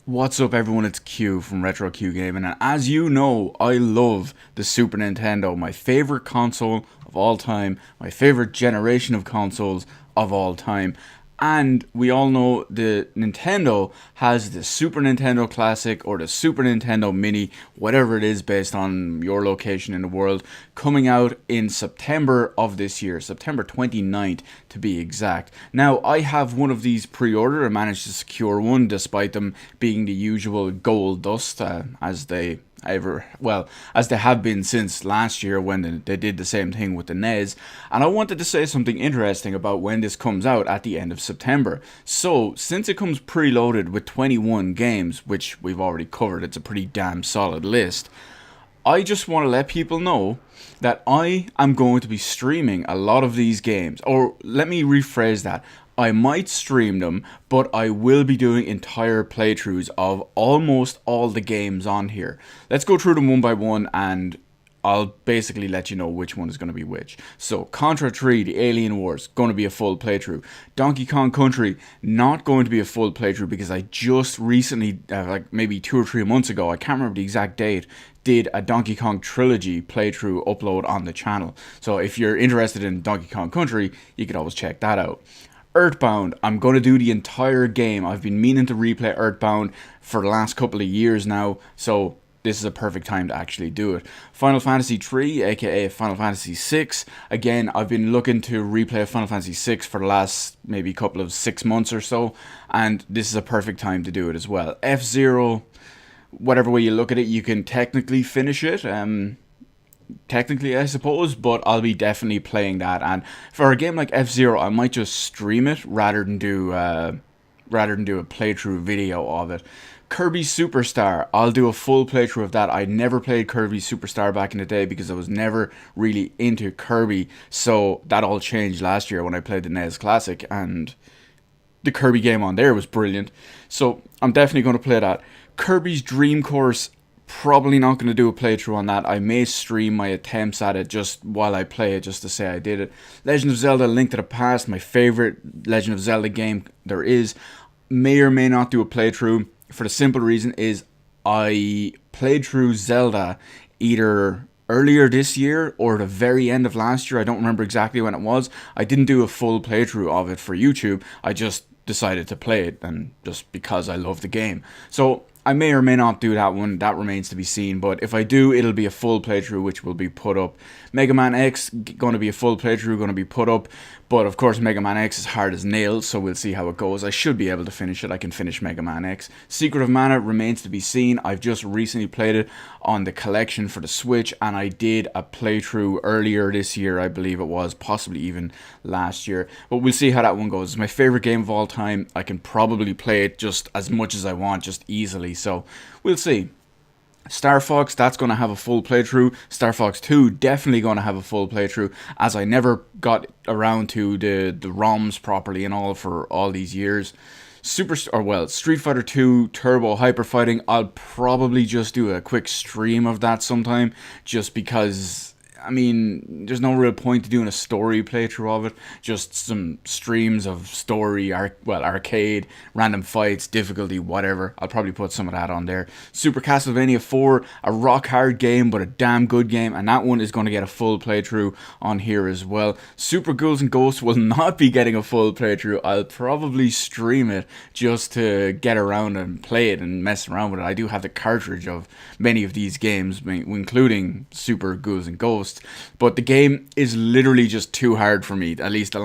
What's up everyone, it's Q from Retro Q Gaming, and as you know, I love the Super Nintendo, my favorite console of all time, my favorite generation of consoles of all time. And we all know the Nintendo has the Super Nintendo Classic or the Super Nintendo Mini, whatever it is based on your location in the world, coming out in September of this year, September 29th to be exact. Now, I have one of these pre-ordered. I managed to secure one despite them being the usual gold dust, as they have been since last year when they did the same thing with the NES. And I wanted to say something interesting about when this comes out at the end of September. So, since it comes preloaded with 21 games, which we've already covered, it's a pretty damn solid list. I just want to let people know that I am going to be streaming a lot of these games. Or let me rephrase that. I might stream them, but I will be doing entire playthroughs of almost all the games on here. Let's go through them one by one and I'll basically let you know which one is going to be which. So, Contra 3, The Alien Wars, going to be a full playthrough. Donkey Kong Country, not going to be a full playthrough because I just recently, like maybe 2 or 3 months ago, I can't remember the exact date, did a Donkey Kong Trilogy playthrough upload on the channel. So, if you're interested in Donkey Kong Country, you could always check that out. Earthbound, I'm going to do the entire game. I've been meaning to replay Earthbound for the last couple of years now, so this is a perfect time to actually do it. Final Fantasy 3, aka Final Fantasy 6. Again, I've been looking to replay Final Fantasy 6 for the last maybe couple of 6 months or so, and this is a perfect time to do it as well. F-Zero, whatever way you look at it, you can technically finish it. Technically, I suppose, but I'll be definitely playing that. And for a game like F-Zero, I might just stream it rather than do a playthrough video of it. Kirby Superstar, I'll do a full playthrough of that. I never played Kirby Superstar back in the day because I was never really into Kirby, so that all changed last year when I played the NES Classic, and the Kirby game on there was brilliant. So I'm definitely going to play that. Kirby's Dream Course, probably not going to do a playthrough on that. I may stream my attempts at it just while I play it, just to say I did it. Legend of Zelda: Link to the Past, my favorite Legend of Zelda game there is, may or may not do a playthrough, for the simple reason is I played through Zelda either earlier this year or the very end of last year. I don't remember exactly when it was. I didn't do a full playthrough of it for YouTube. I just decided to play it, and just because I love the game. So I may or may not do that one. That remains to be seen. But if I do, it'll be a full playthrough, which will be put up. Mega Man X, going to be a full playthrough, going to be put up. But of course, Mega Man X is hard as nails, so we'll see how it goes. I should be able to finish it. I can finish Mega Man X. Secret of Mana remains to be seen. I've just recently played it on the collection for the Switch, and I did a playthrough earlier this year, I believe it was, possibly even last year. But we'll see how that one goes. It's my favorite game of all time. I can probably play it just as much as I want, just easily. So we'll see. Star Fox, that's going to have a full playthrough. Star Fox 2, definitely going to have a full playthrough, as I never got around to the ROMs properly and all for all these years. Street Fighter 2 Turbo Hyper Fighting, I'll probably just do a quick stream of that sometime, just because, I mean, there's no real point to doing a story playthrough of it. Just some streams of story, arcade, random fights, difficulty, whatever. I'll probably put some of that on there. Super Castlevania 4, a rock hard game, but a damn good game, and that one is going to get a full playthrough on here as well. Super Ghouls and Ghosts will not be getting a full playthrough. I'll probably stream it just to get around and play it and mess around with it. I do have the cartridge of many of these games, including Super Ghouls and Ghosts. But the game is literally just too hard for me. At least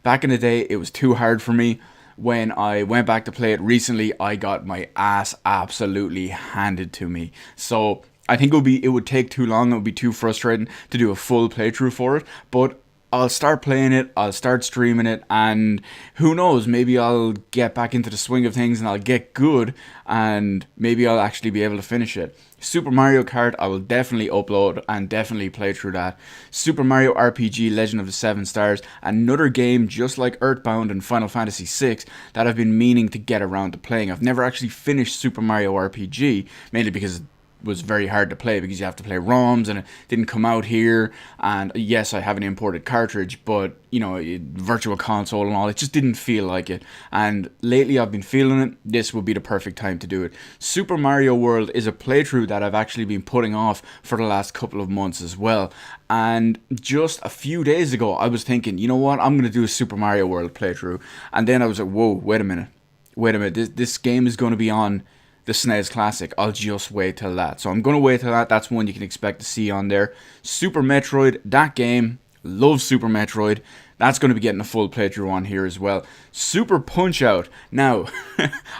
back in the day, it was too hard for me. When I went back to play it recently, I got my ass absolutely handed to me. So I think it would take too long. It would be too frustrating to do a full playthrough for it. But I'll start playing it, I'll start streaming it, and who knows, maybe I'll get back into the swing of things and I'll get good, and maybe I'll actually be able to finish it. Super Mario Kart, I will definitely upload and definitely play through that. Super Mario RPG Legend of the Seven Stars, another game just like Earthbound and Final Fantasy VI that I've been meaning to get around to playing. I've never actually finished Super Mario RPG, mainly because was very hard to play because you have to play ROMs and it didn't come out here. And yes, I have an imported cartridge, but you know, virtual console and all, it just didn't feel like it. And lately I've been feeling it. This would be the perfect time to do it. Super Mario World is a playthrough that I've actually been putting off for the last couple of months as well. And just a few days ago, I was thinking, you know what, I'm going to do a Super Mario World playthrough. And then I was like, whoa, wait a minute, this game is going to be on the SNES Classic. I'll just wait till that. So I'm going to wait till that. That's one you can expect to see on there. Super Metroid, that game, love Super Metroid. That's going to be getting a full playthrough on here as well. Super Punch-Out. Now,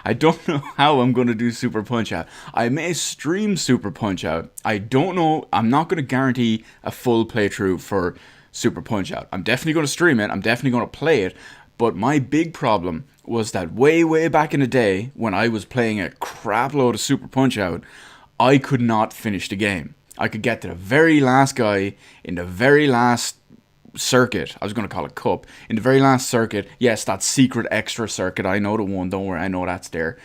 I don't know how I'm going to do Super Punch-Out. I may stream Super Punch-Out. I don't know. I'm not going to guarantee a full playthrough for Super Punch-Out. I'm definitely going to stream it. I'm definitely going to play it. But my big problem was that way back in the day, when I was playing a crap load of Super Punch-Out, I could not finish the game. I could get to the very last guy in the very last circuit. I was going to call it cup. In the very last circuit, yes, that secret extra circuit. I know the one, don't worry, I know that's there.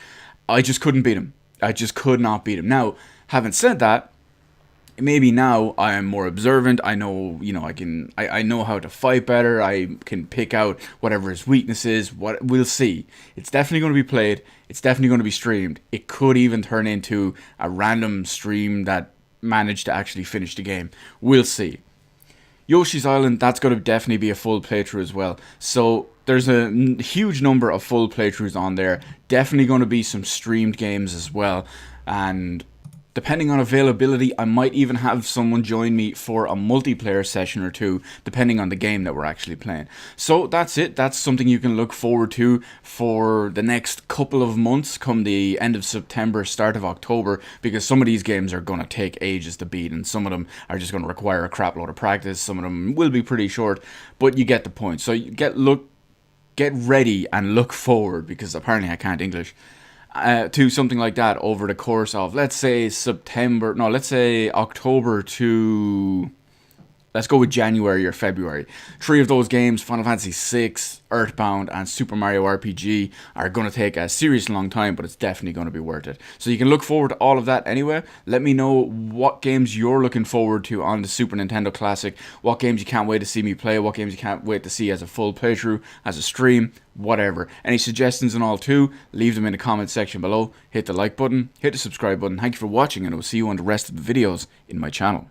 I just couldn't beat him. I just could not beat him. Now, having said that, maybe now I am more observant. I know, you know, I know how to fight better. I can pick out whatever his weakness is. What we'll see. It's definitely going to be played. It's definitely going to be streamed. It could even turn into a random stream that managed to actually finish the game. We'll see. Yoshi's Island, that's going to definitely be a full playthrough as well. So there's a huge number of full playthroughs on there. Definitely going to be some streamed games as well. And depending on availability, I might even have someone join me for a multiplayer session or two, depending on the game that we're actually playing. So that's it. That's something you can look forward to for the next couple of months, come the end of September, start of October, because some of these games are going to take ages to beat, and some of them are just going to require a crap load of practice. Some of them will be pretty short, but you get the point. So you get ready and look forward, because apparently I can't English, to something like that over the course of, let's say October to, let's go with January or February. 3 of those games, Final Fantasy VI, Earthbound, and Super Mario RPG, are going to take a serious long time, but it's definitely going to be worth it. So you can look forward to all of that anyway. Let me know what games you're looking forward to on the Super Nintendo Classic, what games you can't wait to see me play, what games you can't wait to see as a full playthrough, as a stream, whatever. Any suggestions and all too, leave them in the comment section below. Hit the like button, hit the subscribe button. Thank you for watching, and I will see you on the rest of the videos in my channel.